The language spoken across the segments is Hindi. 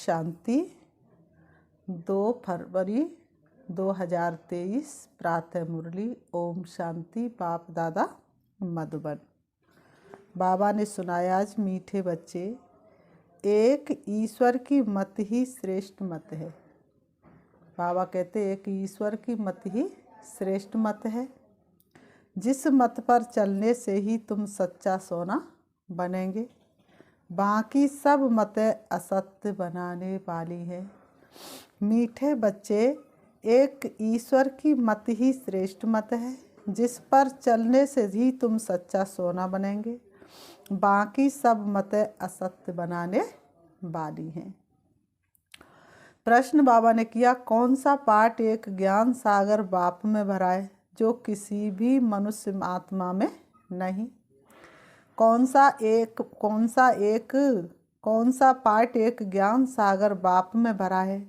शांति। 2 फरवरी 2023 प्रातः मुरली। ओम शांति। बाप दादा मधुबन। बाबा ने सुनाया आज मीठे बच्चे, एक ईश्वर की मत ही श्रेष्ठ मत है। बाबा कहते एक ईश्वर की मत ही श्रेष्ठ मत है, जिस मत पर चलने से ही तुम सच्चा सोना बनेंगे। बाकी सब मतें असत्य बनाने वाली है। मीठे बच्चे, एक ईश्वर की मत ही श्रेष्ठ मत है, जिस पर चलने से ही तुम सच्चा सोना बनेंगे। बाकी सब मतें असत्य बनाने वाली हैं। प्रश्न बाबा ने किया, कौन सा पाठ एक ज्ञान सागर बाप में भरा है जो किसी भी मनुष्य आत्मा में नहीं? कौन सा पाठ एक ज्ञान सागर बाप में भरा है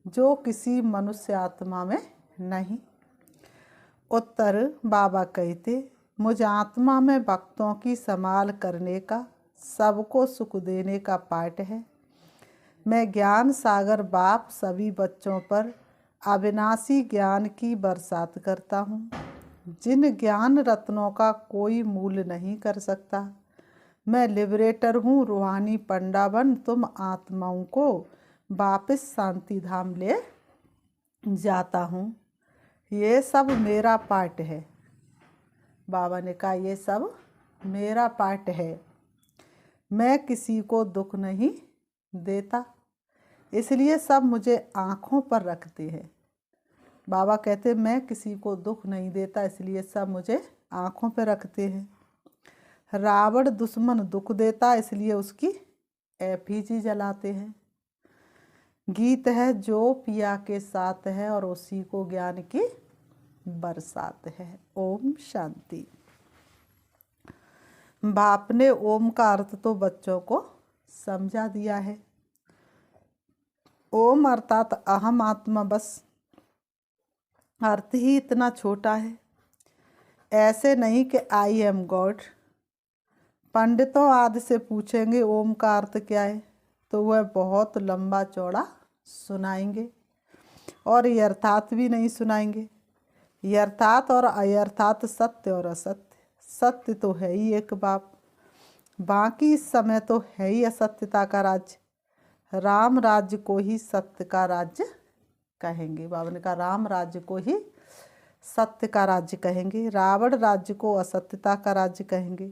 जो किसी मनुष्य आत्मा में नहीं? उत्तर बाबा कहते, मुझ आत्मा में भक्तों की संभाल करने का, सबको सुख देने का पाठ है। मैं ज्ञान सागर बाप सभी बच्चों पर अविनाशी ज्ञान की बरसात करता हूँ, जिन ज्ञान रत्नों का कोई मूल्य नहीं कर सकता। मैं लिबरेटर हूँ, रूहानी पंडा बन तुम आत्माओं को वापस शांति धाम ले जाता हूँ। ये सब मेरा पाठ है। बाबा ने कहा ये सब मेरा पाठ है। मैं किसी को दुख नहीं देता, इसलिए सब मुझे आँखों पर रखते हैं। बाबा कहते मैं किसी को दुख नहीं देता, इसलिए सब मुझे आँखों पर रखते हैं। रावण दुश्मन दुख देता, इसलिए उसकी एफिजी जलाते हैं। गीत है जो पिया के साथ है और उसी को ज्ञान की बरसात है। ओम शांति। बाप ने ओम का अर्थ तो बच्चों को समझा दिया है। ओम अर्थात अहम आत्मा, बस अर्थ ही इतना छोटा है। ऐसे नहीं कि आई एम गॉड। पंडितों आदि से पूछेंगे ओम का अर्थ क्या है, तो वह बहुत लंबा चौड़ा सुनाएंगे और यथार्थ भी नहीं सुनाएंगे। यथार्थ और अयथार्थ, सत्य और असत्य। सत्य तो है ही एक बाप, बाकी इस समय तो है ही असत्यता का राज्य। राम राज्य को ही सत्य का राज्य कहेंगे। बाबा ने कहा राम राज्य को ही सत्य का राज्य कहेंगे, रावण राज्य को असत्यता का राज्य कहेंगे।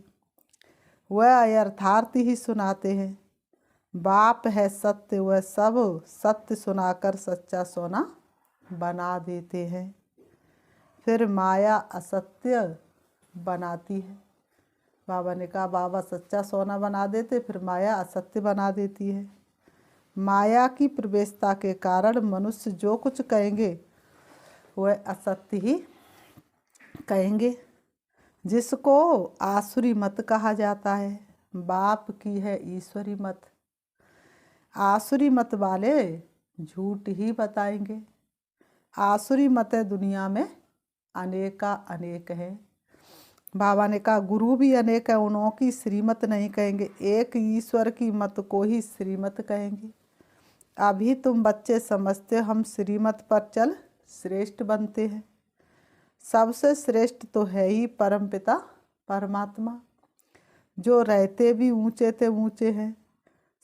वह अयथार्थ ही सुनाते हैं। बाप है सत्य, वह सब सत्य सुनाकर सच्चा सोना बना देते हैं। फिर माया असत्य बनाती है। बाबा ने कहा बाबा सच्चा सोना बना देते, फिर माया असत्य बना देती है। माया की प्रवेशता के कारण मनुष्य जो कुछ कहेंगे वह असत्य ही कहेंगे, जिसको आसुरी मत कहा जाता है। बाप की है ईश्वरी मत। आसुरी मत वाले झूठ ही बताएंगे। आसुरी मतें दुनिया में अनेका अनेक है। बाबा ने कहा गुरु भी अनेक है, उन्हों की श्रीमत नहीं कहेंगे, एक ईश्वर की मत को ही श्रीमत कहेंगे। अभी तुम बच्चे समझते हम श्रीमत पर चल श्रेष्ठ बनते हैं। सबसे श्रेष्ठ तो है ही परमपिता परमात्मा, जो रहते भी ऊंचे ते ऊंचे हैं।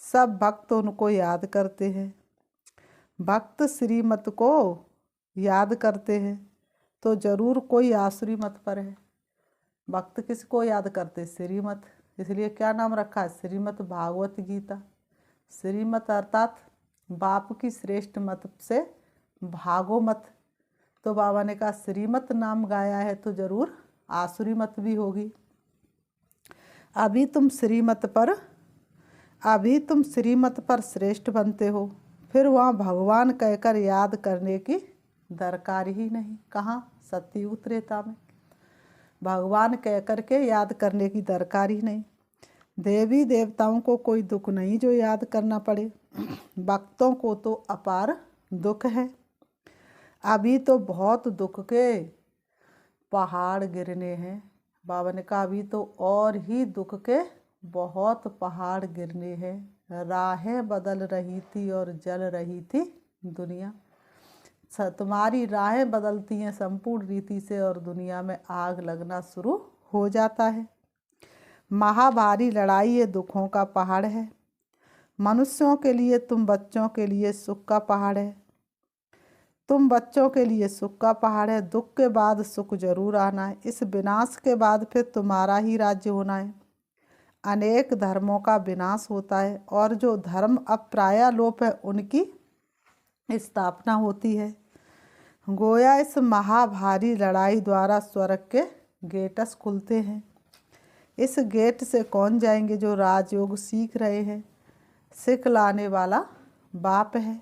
सब भक्त उनको याद करते हैं। भक्त श्रीमत को याद करते हैं तो जरूर कोई आसुरी मत पर है। भक्त किसको याद करते? श्रीमत। इसलिए क्या नाम रखा है? श्रीमत भागवत गीता। श्रीमत अर्थात बाप की श्रेष्ठ मत से भागो मत। तो बाबा ने कहा श्रीमत नाम गाया है तो जरूर आसुरी मत भी होगी। अभी तुम श्रीमत पर श्रेष्ठ बनते हो, फिर वहाँ भगवान कहकर याद करने की दरकार ही नहीं। कहाँ? सतयुग त्रेता में भगवान कह कर के याद करने की दरकार ही नहीं। देवी देवताओं को कोई दुख नहीं जो याद करना पड़े। भक्तों को तो अपार दुख है। अभी तो बहुत दुख के पहाड़ गिरने हैं। बाबा ने कहा अभी तो और ही दुख के बहुत पहाड़ गिरने हैं। राहें बदल रही थी और जल रही थी दुनिया। तुम्हारी राहें बदलती हैं संपूर्ण रीति से और दुनिया में आग लगना शुरू हो जाता है। महाभारी लड़ाई ये दुखों का पहाड़ है। मनुष्यों के लिए तुम बच्चों के लिए सुख का पहाड़ है। तुम बच्चों के लिए सुख का पहाड़ है। दुख के बाद सुख जरूर आना है। इस विनाश के बाद फिर तुम्हारा ही राज्य होना है। अनेक धर्मों का विनाश होता है और जो धर्म अब प्रायः लोप है उनकी स्थापना होती है। गोया इस महाभारी लड़ाई द्वारा स्वर्ग के गेट्स खुलते हैं। इस गेट से कौन जाएंगे? जो राजयोग सीख रहे हैं। सिखलाने वाला बाप है।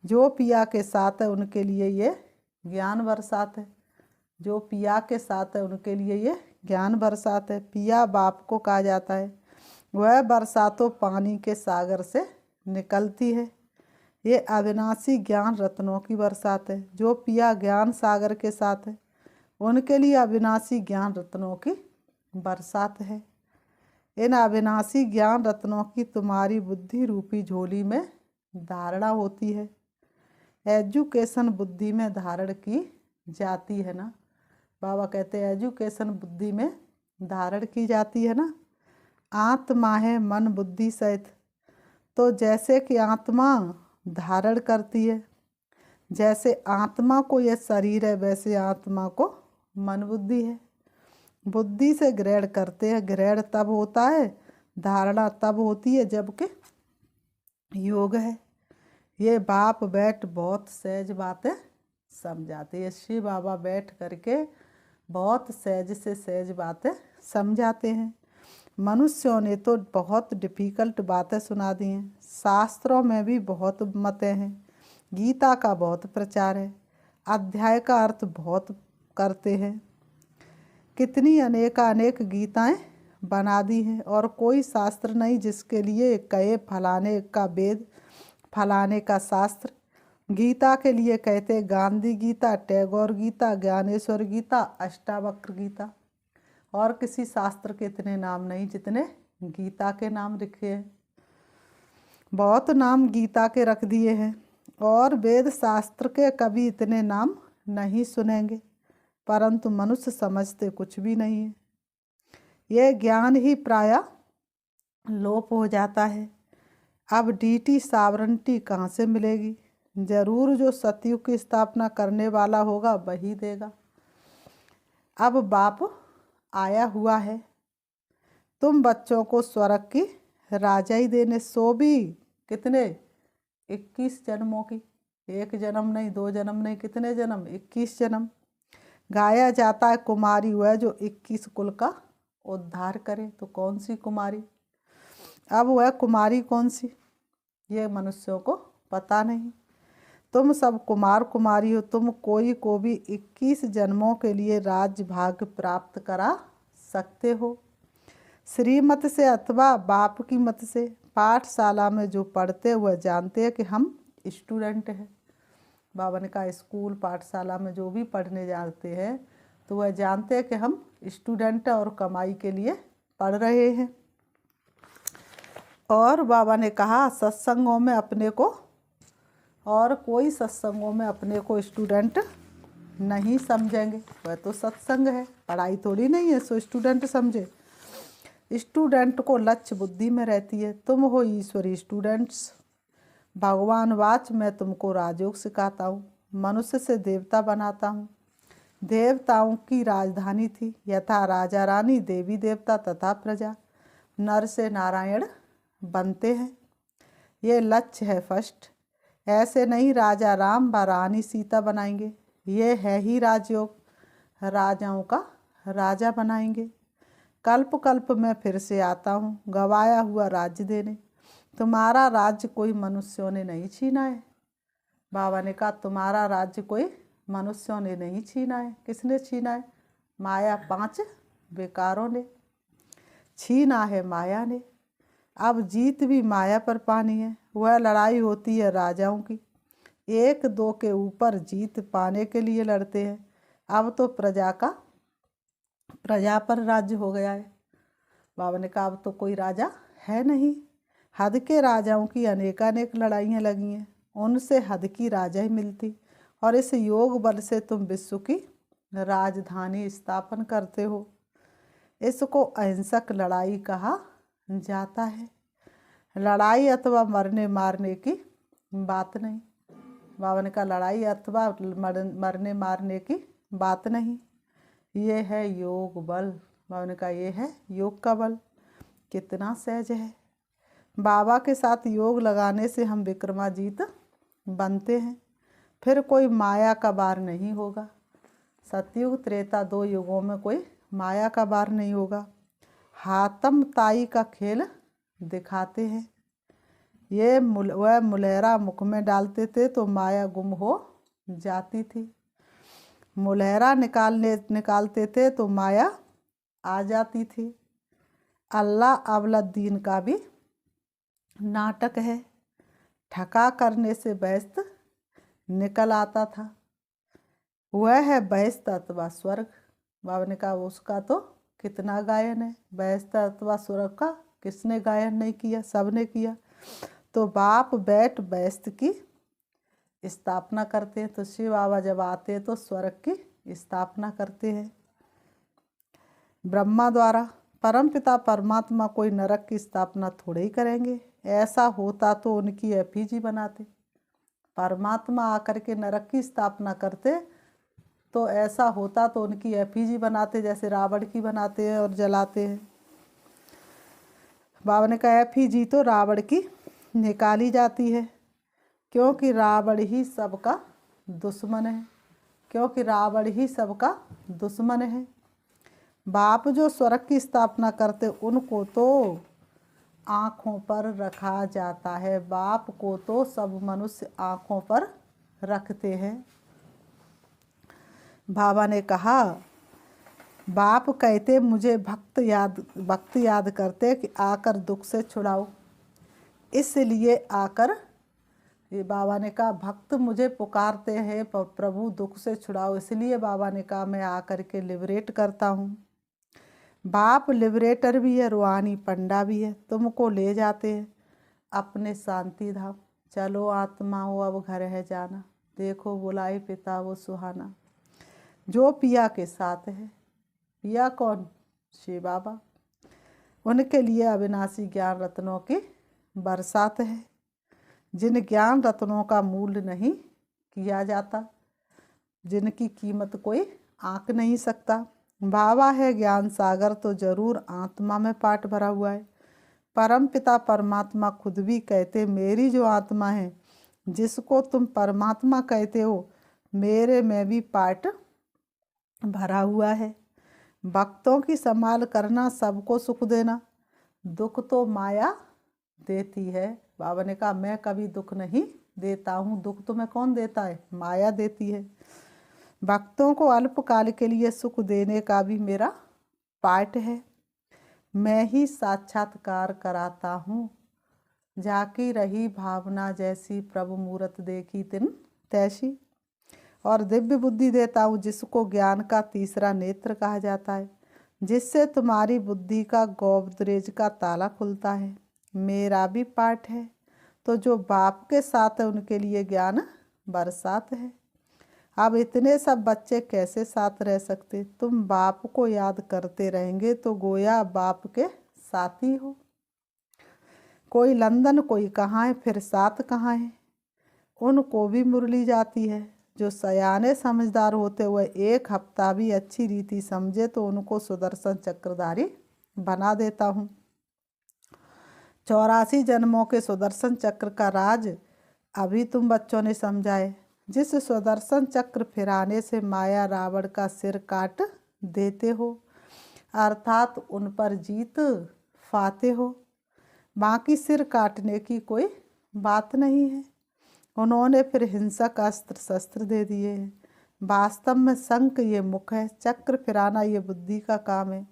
जो पिया के साथ है उनके लिए ये ज्ञान बरसात है। जो पिया के साथ है उनके लिए ये ज्ञान बरसात है। पिया बाप को कहा जाता है। वह बरसातों पानी के सागर से निकलती है। ये अविनाशी ज्ञान रत्नों की बरसात है। जो पिया ज्ञान सागर के साथ है उनके लिए अविनाशी ज्ञान रत्नों की बरसात है। इन अविनाशी ज्ञान रत्नों की तुम्हारी बुद्धि रूपी झोली में धारणा होती है। एजुकेशन बुद्धि में धारण की जाती है ना। बाबा कहते हैं एजुकेशन बुद्धि में धारण की जाती है ना। आत्मा है मन बुद्धि सहित। तो जैसे कि आत्मा धारण करती है, जैसे आत्मा को यह शरीर है वैसे आत्मा को मन बुद्धि है। बुद्धि से ग्रहण करते हैं। ग्रहण तब होता है, धारणा तब होती है जबकि योग है। ये बाप बैठ बहुत सहज बातें समझाते हैं। शिव बाबा बैठ करके बहुत सहज से सहज बातें समझाते हैं। मनुष्यों ने तो बहुत डिफ़िकल्ट बातें सुना दी हैं। शास्त्रों में भी बहुत मतें हैं। गीता का बहुत प्रचार है। अध्याय का अर्थ बहुत करते हैं। कितनी अनेक गीताएं बना दी हैं और कोई शास्त्र नहीं जिसके लिए कहे फलाने का वेद फलाने का शास्त्र। गीता के लिए कहते गांधी गीता, टैगोर गीता, ज्ञानेश्वर गीता, अष्टावक्र गीता। और किसी शास्त्र के इतने नाम नहीं जितने गीता के नाम लिखे हैं। बहुत नाम गीता के रख दिए हैं और वेद शास्त्र के कभी इतने नाम नहीं सुनेंगे, परंतु मनुष्य समझते कुछ भी नहीं है। यह ज्ञान ही प्रायः लोप हो जाता है। अब डीटी सावरंटी कहाँ से मिलेगी? जरूर जो सतयुग की स्थापना करने वाला होगा वही देगा। अब बाप आया हुआ है तुम बच्चों को स्वर्ग की राजाई देने। सो भी कितने 21 जन्मों की, एक जन्म नहीं, 2 जन्म नहीं, कितने जन्म? 21 जन्म। गाया जाता है कुमारी वह जो 21 कुल का उद्धार करे। तो कौन सी कुमारी? अब वह कुमारी कौन सी ये मनुष्यों को पता नहीं। तुम सब कुमार कुमारी हो। तुम कोई को भी 21 जन्मों के लिए राज्य भाग्य प्राप्त करा सकते हो, श्रीमत से अथवा बाप की मत से। पाठशाला में जो पढ़ते वह जानते हैं कि हम स्टूडेंट हैं। बाबा ने कहा स्कूल पाठशाला में जो भी पढ़ने जाते हैं तो वह जानते हैं कि हम स्टूडेंट हैं और कमाई के लिए पढ़ रहे हैं। और बाबा ने कहा सत्संगों में अपने को, और कोई सत्संगों में अपने को स्टूडेंट नहीं समझेंगे। वह तो सत्संग है, पढ़ाई थोड़ी नहीं है सो स्टूडेंट समझे। स्टूडेंट को लक्ष्य बुद्धि में रहती है। तुम हो ईश्वरी स्टूडेंट्स। भगवान वाच मैं तुमको राजयोग सिखाता हूँ, मनुष्य से देवता बनाता हूँ। देवताओं की राजधानी थी, यथा राजा रानी, देवी देवता तथा प्रजा। नर से नारायण बनते हैं, ये लक्ष्य है फर्स्ट। ऐसे नहीं राजा राम व रानी सीता बनाएंगे, ये है ही राजयोग। राजाओं का राजा बनाएंगे। कल्प कल्प में फिर से आता हूँ गवाया हुआ राज्य देने। तुम्हारा राज्य कोई मनुष्यों ने नहीं छीना है। बाबा ने कहा तुम्हारा राज्य कोई मनुष्यों ने नहीं छीना है। किसने छीना है? माया 5 विकारों ने छीना है, माया ने। अब जीत भी माया पर पानी है। वह लड़ाई होती है राजाओं की, 1-2 के ऊपर जीत पाने के लिए लड़ते हैं। अब तो प्रजा पर राज्य हो गया है। बाबा ने कहा अब तो कोई राजा है नहीं। हद के राजाओं की अनेकानेक लड़ाइयाँ लगी हैं, उनसे हद की राजा ही मिलती, और इस योग बल से तुम विश्व की राजधानी स्थापन करते हो। इसको अहिंसक लड़ाई कहा जाता है। लड़ाई अथवा मरने मारने की बात नहीं। बाबा ने कहा लड़ाई अथवा मरने मारने की बात नहीं, ये है योग बल। बाबा ने कहा ये है योग का बल। कितना सहज है। बाबा के साथ योग लगाने से हम विक्रमाजीत बनते हैं, फिर कोई माया का बार नहीं होगा। सतयुग त्रेता 2 युगों में कोई माया का बार नहीं होगा। हातम ताई का खेल दिखाते हैं। ये वह मुलहरा मुख में डालते थे तो माया गुम हो जाती थी। मुलहरा निकालते थे तो माया आ जाती थी। अल्लाह अवलद्दीन का भी नाटक है। ठका करने से बेहस्त निकल आता था। वह है बेहस्त अथवा स्वर्ग। बाबा ने कहा उसका तो कितना गायन है। बेहस्त अथवा स्वर्ग का किसने गायन नहीं किया, सबने किया। तो बाप बैठ बेहस्त की स्थापना करते हैं, तो शिव बाबा जब आते हैं तो स्वर्ग की स्थापना करते हैं ब्रह्मा द्वारा। परमपिता परमात्मा कोई नरक की स्थापना थोड़े ही करेंगे। ऐसा होता तो उनकी एफिजी बनाते। परमात्मा आकर के नरक की स्थापना करते तो ऐसा होता तो उनकी एफिजी बनाते, जैसे रावण की बनाते हैं और जलाते हैं। बाबा ने कहा एफिजी तो रावण की निकाली जाती है, क्योंकि रावण ही सबका दुश्मन है। क्योंकि रावण ही सबका दुश्मन है। बाप जो स्वर्ग की स्थापना करते उनको तो आँखों पर रखा जाता है। बाप को तो सब मनुष्य आँखों पर रखते हैं। बाबा ने कहा बाप कहते मुझे भक्त याद करते कि आकर दुख से छुड़ाओ। इसलिए आकर ये बाबा ने कहा भक्त मुझे पुकारते हैं प्रभु दुख से छुड़ाओ, इसलिए बाबा ने कहा मैं आकर के लिबरेट करता हूँ। बाप लिबरेटर भी है, रूहानी पंडा भी है। तुमको ले जाते हैं अपने शांति धाम। चलो आत्माओं अब घर है जाना, देखो बुलाए पिता वो सुहाना। जो पिया के साथ है, पिया कौन? शिव बाबा। उनके लिए अविनाशी ज्ञान रत्नों की बरसात है, जिन ज्ञान रत्नों का मूल्य नहीं किया जाता, जिनकी कीमत कोई आंक नहीं सकता। बाबा है ज्ञान सागर तो जरूर आत्मा में पाठ भरा हुआ है। परम पिता परमात्मा खुद भी कहते मेरी जो आत्मा है, जिसको तुम परमात्मा कहते हो, मेरे में भी पाठ भरा हुआ है। भक्तों की संभाल करना, सबको सुख देना। दुख तो माया देती है। बाबा ने कहा मैं कभी दुख नहीं देता हूँ। दुख तुम्हें कौन देता है? माया देती है। भक्तों को अल्पकाल के लिए सुख देने का भी मेरा पाठ है। मैं ही साक्षात्कार कराता हूँ। जाकी रही भावना जैसी, प्रभु मूरत देखी तिन तैसी। और दिव्य बुद्धि देता हूँ, जिसको ज्ञान का तीसरा नेत्र कहा जाता है, जिससे तुम्हारी बुद्धि का गोदरेज का ताला खुलता है। मेरा भी पाठ है। तो जो बाप के साथ है उनके लिए ज्ञान बरसात है। अब इतने सब बच्चे कैसे साथ रह सकते? तुम बाप को याद करते रहेंगे तो गोया बाप के साथी हो। कोई लंदन, कोई कहाँ है, फिर साथ कहाँ है। उनको भी मुरली जाती है। जो सयाने समझदार होते हुए एक हफ्ता भी अच्छी रीति समझे तो उनको सुदर्शन चक्रधारी बना देता हूँ। 84 जन्मों के सुदर्शन चक्र का राज अभी तुम बच्चों ने समझा है। जिस सुदर्शन चक्र फिराने से माया रावण का सिर काट देते हो, अर्थात उन पर जीत पाते हो। बाकी सिर काटने की कोई बात नहीं है। उन्होंने फिर हिंसक अस्त्र शस्त्र दे दिए हैं। वास्तव में शंख ये मुख है, चक्र फिराना ये बुद्धि का काम है।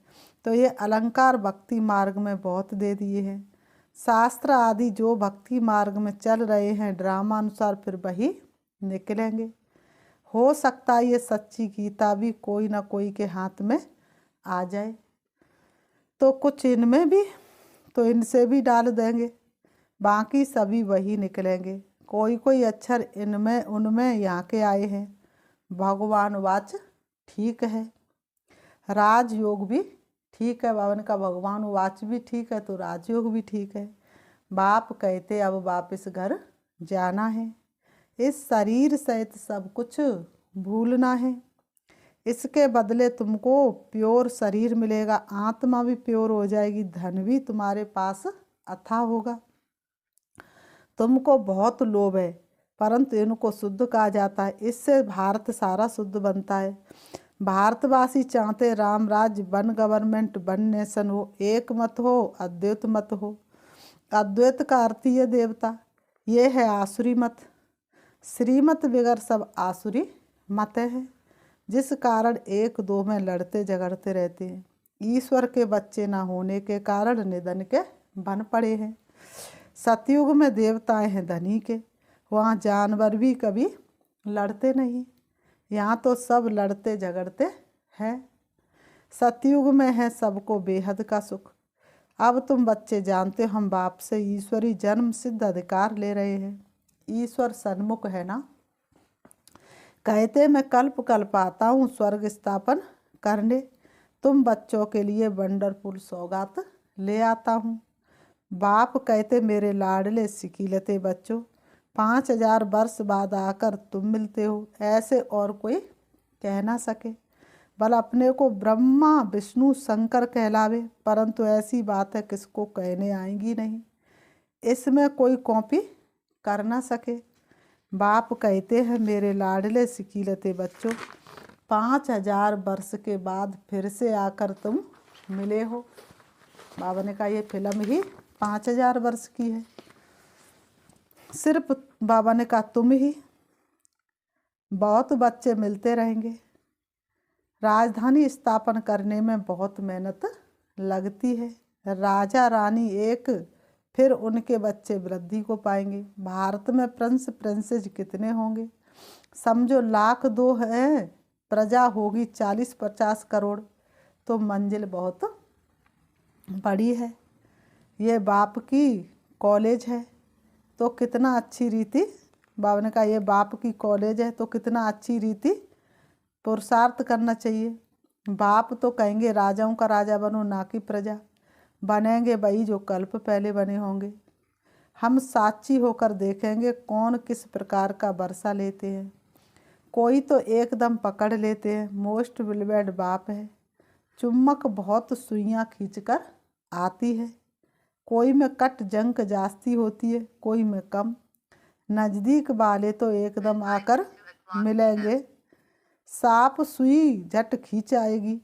तो ये अलंकार भक्ति मार्ग में बहुत दे दिए हैं। शास्त्र आदि जो भक्ति मार्ग में चल रहे हैं, ड्रामा अनुसार फिर वही निकलेंगे। हो सकता है ये सच्ची गीता भी कोई ना कोई के हाथ में आ जाए, तो कुछ इनमें भी तो इनसे भी डाल देंगे। बाकी सभी वही निकलेंगे। कोई कोई अक्षर इनमें उनमें यहाँ के आए हैं। भगवान वाच ठीक है, राजयोग भी ठीक है। बाबा ने कहा भगवान वाच भी ठीक है तो राजयोग भी ठीक है। बाप कहते अब वापस घर जाना है, इस शरीर सहित सब कुछ भूलना है। इसके बदले तुमको प्योर शरीर मिलेगा, आत्मा भी प्योर हो जाएगी, धन भी तुम्हारे पास अथाह होगा। तुमको बहुत लोभ है परंतु इनको शुद्ध कहा जाता है, इससे भारत सारा शुद्ध बनता है। भारतवासी चाहते राम राज्य, वन गवर्नमेंट, वन नेशन हो, एक मत हो, अद्वैत मत हो। अद्वैत का अर्थ ये देवता, ये है आसुरी मत। श्रीमत बगैर सब आसुरी मत है, जिस कारण एक दो में लड़ते झगड़ते रहते हैं। ईश्वर के बच्चे ना होने के कारण निधन के बन पड़े हैं। सतयुग में देवताएं हैं धनी के, वहाँ जानवर भी कभी लड़ते नहीं, यहाँ तो सब लड़ते झगड़ते हैं। सतयुग में है सबको बेहद का सुख। अब तुम बच्चे जानते हो हम बाप से ईश्वरी जन्म सिद्ध अधिकार ले रहे हैं। ईश्वर सन्मुख है ना, कहते मैं कल्प कल्प आता हूँ स्वर्ग स्थापन करने, तुम बच्चों के लिए वंडरफुल सौगात ले आता हूँ। बाप कहते मेरे लाडले सिकीलते बच्चों, 5000 वर्ष बाद आकर तुम मिलते हो, ऐसे और कोई कह ना सके। बल अपने को ब्रह्मा विष्णु शंकर कहलावे, परंतु ऐसी बात है किसको कहने आएंगी नहीं, इसमें कोई कॉपी कर ना सके। बाप कहते हैं मेरे लाडले सिकीलते बच्चों, 5000 वर्ष के बाद फिर से आकर तुम मिले हो। बाबा ने कहा ये फिल्म ही 5000 वर्ष की है। सिर्फ बाबा ने कहा तुम ही, बहुत बच्चे मिलते रहेंगे। राजधानी स्थापन करने में बहुत मेहनत लगती है। राजा रानी एक, फिर उनके बच्चे वृद्धि को पाएंगे। भारत में प्रिंस प्रिंसेस कितने होंगे, समझो 1,02,000 है, प्रजा होगी 40-50 करोड़, तो मंजिल बहुत बड़ी है। ये बाप की कॉलेज है तो कितना अच्छी रीति, बाबा ने कहा ये बाप की कॉलेज है तो कितना अच्छी रीति पुरुषार्थ करना चाहिए। बाप तो कहेंगे राजाओं का राजा बनो ना कि प्रजा, बनेंगे वही जो कल्प पहले बने होंगे। हम साक्षी होकर देखेंगे कौन किस प्रकार का वर्षा लेते हैं। कोई तो एकदम पकड़ लेते हैं, मोस्ट विलवेड बाप है। चुम्बक बहुत सुइयाँ खींचकर आती है, कोई में कट जंक जास्ती होती है, कोई में कम। नज़दीक वाले तो एकदम आकर मिलेंगे, सांप सुई झट खींच आएगी।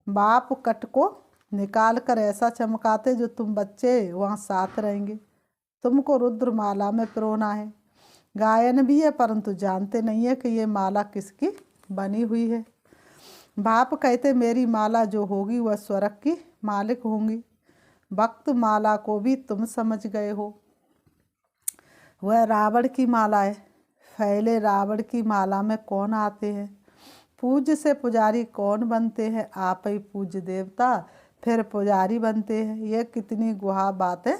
बाप कट को निकाल कर ऐसा चमकाते जो तुम बच्चे वहाँ साथ रहेंगे। तुमको रुद्रमाला में पिरोना है, गायन भी है परंतु जानते नहीं है कि ये माला किसकी बनी हुई है। बाप कहते मेरी माला जो होगी वह स्वर्ग की मालिक होंगी। भक्त माला को भी तुम समझ गए हो, वह रावण की माला है। पहले रावण की माला में कौन आते हैं, पूज्य से पुजारी कौन बनते हैं, आप ही पूज्य देवता फिर पुजारी बनते हैं। यह कितनी गुहा बातें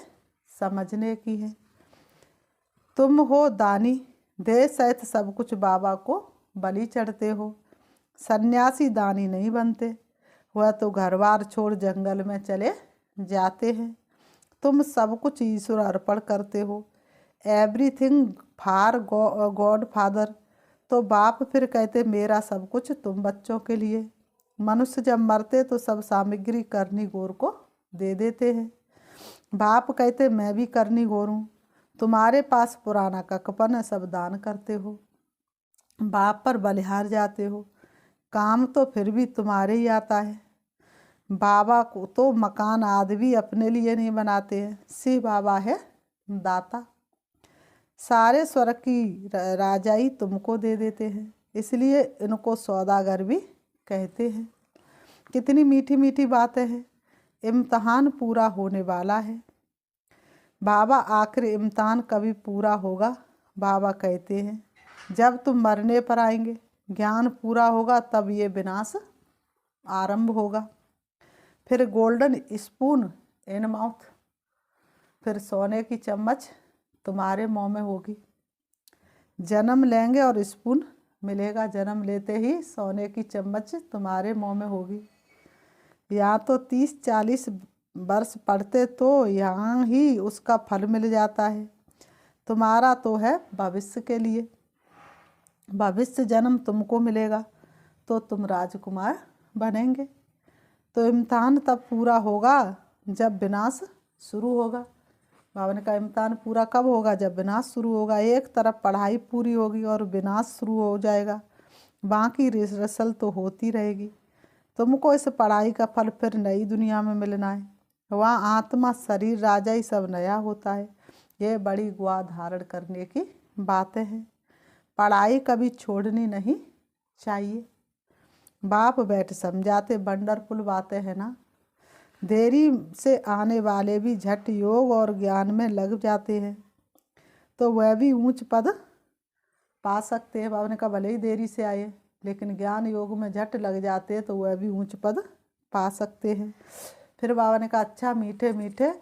समझने की है। तुम हो दानी, देह सहित सब कुछ बाबा को बलि चढ़ते हो। सन्यासी दानी नहीं बनते, वह तो घर बार छोड़ जंगल में चले जाते हैं। तुम सब कुछ ईश्वर अर्पण करते हो, एवरीथिंग फॉर गॉड फादर। तो बाप फिर कहते मेरा सब कुछ तुम बच्चों के लिए। मनुष्य जब मरते तो सब सामग्री करनी गौर को दे देते हैं। बाप कहते मैं भी करनी गौर हूँ, तुम्हारे पास पुराना ककपन है, सब दान करते हो। बाप पर बलिहार जाते हो, काम तो फिर भी तुम्हारे ही आता है। बाबा को तो मकान आदि भी अपने लिए नहीं बनाते हैं, शिव बाबा है दाता, सारे स्वर्ग की राजाई तुमको दे देते हैं, इसलिए इनको सौदागर भी कहते हैं। कितनी मीठी मीठी बातें हैं। इम्तहान पूरा होने वाला है। बाबा आखिर इम्तहान कभी पूरा होगा, बाबा कहते हैं जब तुम मरने पर आएंगे, ज्ञान पूरा होगा तब ये विनाश आरंभ होगा। फिर गोल्डन स्पून इन माउथ, फिर सोने की चम्मच तुम्हारे मुंह में होगी। जन्म लेंगे और स्पून मिलेगा, जन्म लेते ही सोने की चम्मच तुम्हारे मुंह में होगी। या तो 30-40 वर्ष पढ़ते तो यहाँ ही उसका फल मिल जाता है। तुम्हारा तो है भविष्य के लिए, भविष्य जन्म तुमको मिलेगा तो तुम राजकुमार बनेंगे। तो इम्तिहान तब पूरा होगा जब विनाश शुरू होगा। बाबा ने कहा इम्तिहान पूरा कब होगा? जब विनाश शुरू होगा। एक तरफ पढ़ाई पूरी होगी और विनाश शुरू हो जाएगा, बाकी रिहर्सल तो होती रहेगी। तुमको इस पढ़ाई का फल फिर नई दुनिया में मिलना है। वहाँ आत्मा शरीर राजा ही सब नया होता है। ये बड़ी गुआ धारण करने की बातें हैं। पढ़ाई कभी छोड़नी नहीं चाहिए। बाप बैठ समझाते, वंडरफुल बातें हैं ना। देरी से आने वाले भी झट योग और ज्ञान में लग जाते हैं तो वह भी ऊंच पद पा सकते हैं। बाबा ने कहा भले ही देरी से आए लेकिन ज्ञान योग में झट लग जाते हैं तो वह भी ऊंच पद पा सकते हैं। फिर बाबा ने कहा अच्छा मीठे मीठे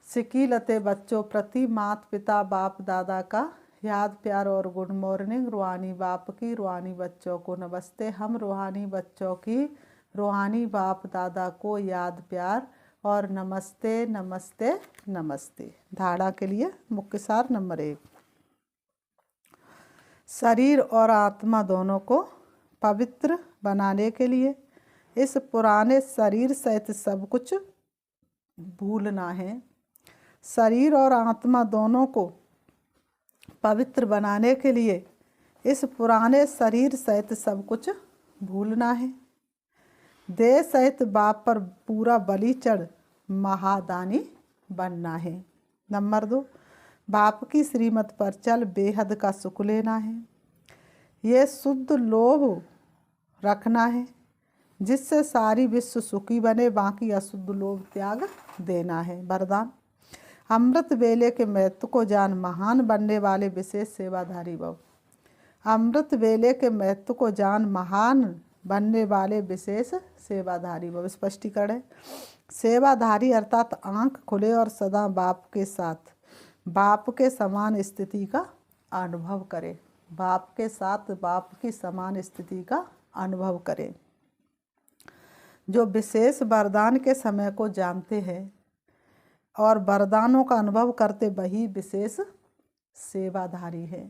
सिकीलते बच्चों प्रति माता पिता बाप दादा का याद प्यार और गुड मॉर्निंग। रूहानी बाप की रूहानी बच्चों को नमस्ते। हम रूहानी बच्चों की रूहानी बाप दादा को याद प्यार और नमस्ते नमस्ते नमस्ते। धारणा के लिए मुख्य सार नंबर 1, शरीर और आत्मा दोनों को पवित्र बनाने के लिए इस पुराने शरीर सहित सब कुछ भूलना है। शरीर और आत्मा दोनों को पवित्र बनाने के लिए इस पुराने शरीर सहित सब कुछ भूलना है। देह सहित बाप पर पूरा बलि चढ़ महादानी बनना है। नंबर 2, बाप की श्रीमत पर चल बेहद का सुख लेना है। ये शुद्ध लोभ रखना है जिससे सारी विश्व सुखी बने, बाकी अशुद्ध लोभ त्याग देना है। वरदान, अमृत वेले के महत्व को जान महान बनने वाले विशेष सेवाधारी भव। अमृत वेले के महत्व को जान महान बनने वाले विशेष सेवाधारी भव। स्पष्टीकरण है, सेवाधारी अर्थात आंख खुले और सदा बाप के साथ बाप के समान स्थिति का अनुभव करे। बाप के साथ बाप की समान स्थिति का अनुभव करें। जो विशेष वरदान के समय को जानते हैं और वरदानों का अनुभव करते वही विशेष सेवाधारी है।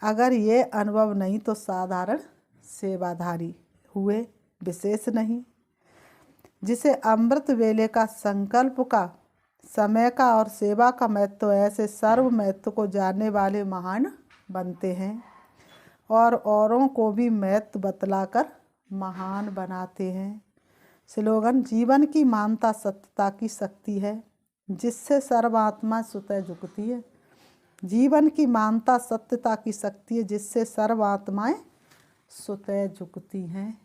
अगर ये अनुभव नहीं तो साधारण सेवाधारी हुए, विशेष नहीं। जिसे अमृत वेले का संकल्प का समय का और सेवा का महत्व ऐसे सर्व महत्व को जानने वाले महान बनते हैं और औरों को भी महत्व बतलाकर महान बनाते हैं। स्लोगन, जीवन की मानता सत्यता की शक्ति है जिससे सर्वात्मा स्वतः झुकती है। जीवन की मानता सत्यता की शक्ति है जिससे सर्वात्माएं स्वतः झुकती हैं।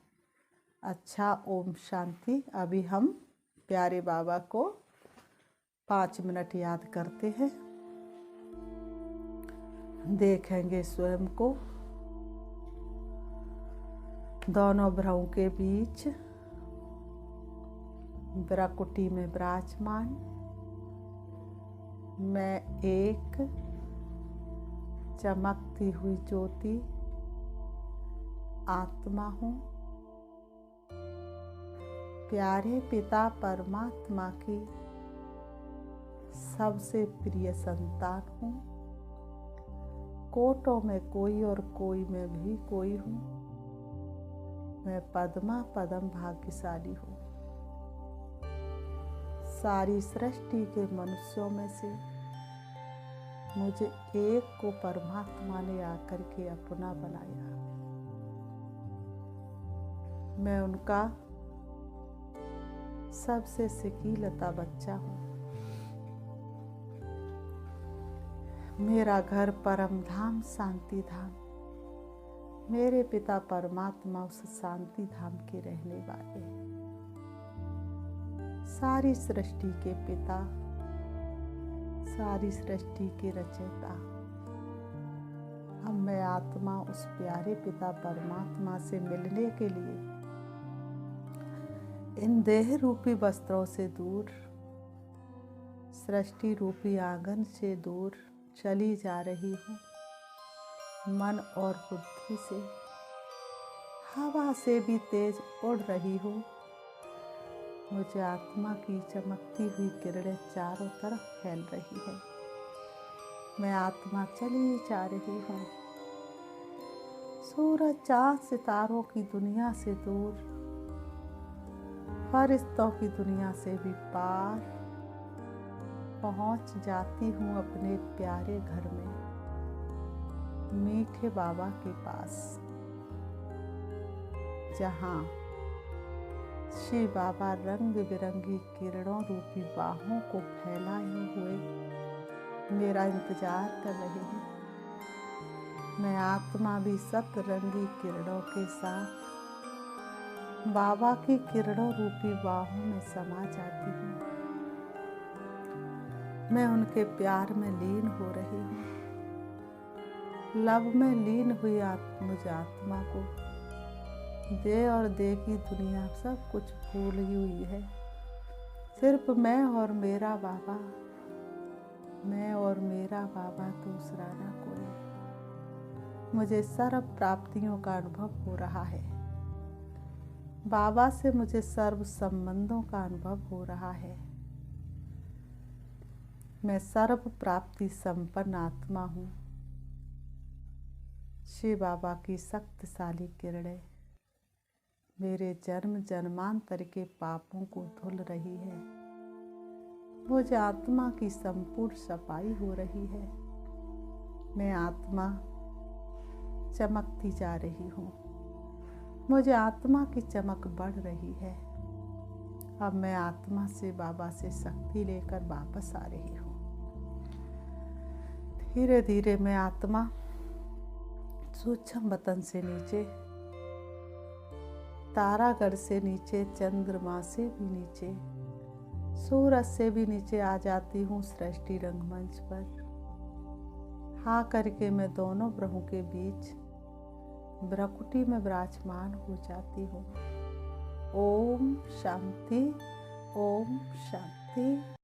अच्छा, ओम शांति। अभी हम प्यारे बाबा को 5 मिनट याद करते हैं। देखेंगे स्वयं को दोनों भ्रुओं के बीच ब्रकुटी में विराजमान। मैं एक चमकती हुई ज्योति आत्मा हूँ। प्यारे पिता परमात्मा की सबसे प्रिय संतान हूँ। कोटों में कोई और कोई में भी कोई हूँ। मैं पद्मा पदम भाग्यशाली हूँ। सारी सृष्टि के मनुष्यों में से मुझे एक को परमात्मा ने आकर के अपना बनाया। मैं उनका सबसे सिकीलता बच्चा हूँ। मेरा घर परम धाम शांति धाम। मेरे पिता परमात्मा उस शांति धाम के रहने वाले हैं। सारी सृष्टि के पिता, सारी सृष्टि के रचयिता। अब मैं आत्मा उस प्यारे पिता परमात्मा से मिलने के लिए इन देह रूपी वस्त्रों से दूर सृष्टि रूपी आंगन से दूर चली जा रही हूँ। मन और बुद्धि से हवा से भी तेज उड़ रही हूँ। मुझे आत्मा की चमकती हुई किरणें चारों तरफ फैल रही है। मैं आत्मा चली जा रही हूँ। सूरज चाँद सितारों की दुनिया से दूर, फरिश्तों की दुनिया से भी पार पहुँच जाती हूँ अपने प्यारे घर में, मीठे बाबा के पास, जहाँ शिव बाबा रंग बिरंगी किरणों रूपी बाहों को फैलाए हुए मेरा इंतजार कर रहे हैं। मैं आत्मा भी सतरंगी किरणों के साथ बाबा की किरणों रूपी बाहों में समा जाती हूँ। मैं उनके प्यार में लीन हो रही हूँ। लब में लीन हुई मुझे आत्मा को दे और दे की दुनिया सब कुछ भूल हुई है। सिर्फ मैं और मेरा बाबा, मैं और मेरा बाबा, दूसरा ना कोई। मुझे सर्व प्राप्तियों का अनुभव हो रहा है। बाबा से मुझे सर्व संबंधों का अनुभव हो रहा है। मैं सर्व प्राप्ति संपन्न आत्मा हूँ। शिव बाबा की शक्तिशाली किरणें मेरे जन्म जन्मांतर के पापों को धुल रही है। मुझे आत्मा की संपूर्ण सफाई हो रही है। मैं आत्मा चमकती जा रही हूँ। मुझे आत्मा की चमक बढ़ रही है। अब मैं आत्मा से बाबा से शक्ति लेकर वापस आ रही हूँ। धीरे धीरे मैं आत्मा सूक्ष्म वतन से नीचे, तारागढ़ से नीचे, चंद्रमा से भी नीचे, सूरज से भी नीचे आ जाती हूँ सृष्टि रंगमंच पर। हाँ करके मैं दोनों ब्रहों के बीच भ्रकुटी में विराजमान हो जाती हूँ। ओम शांति, ओम शांति।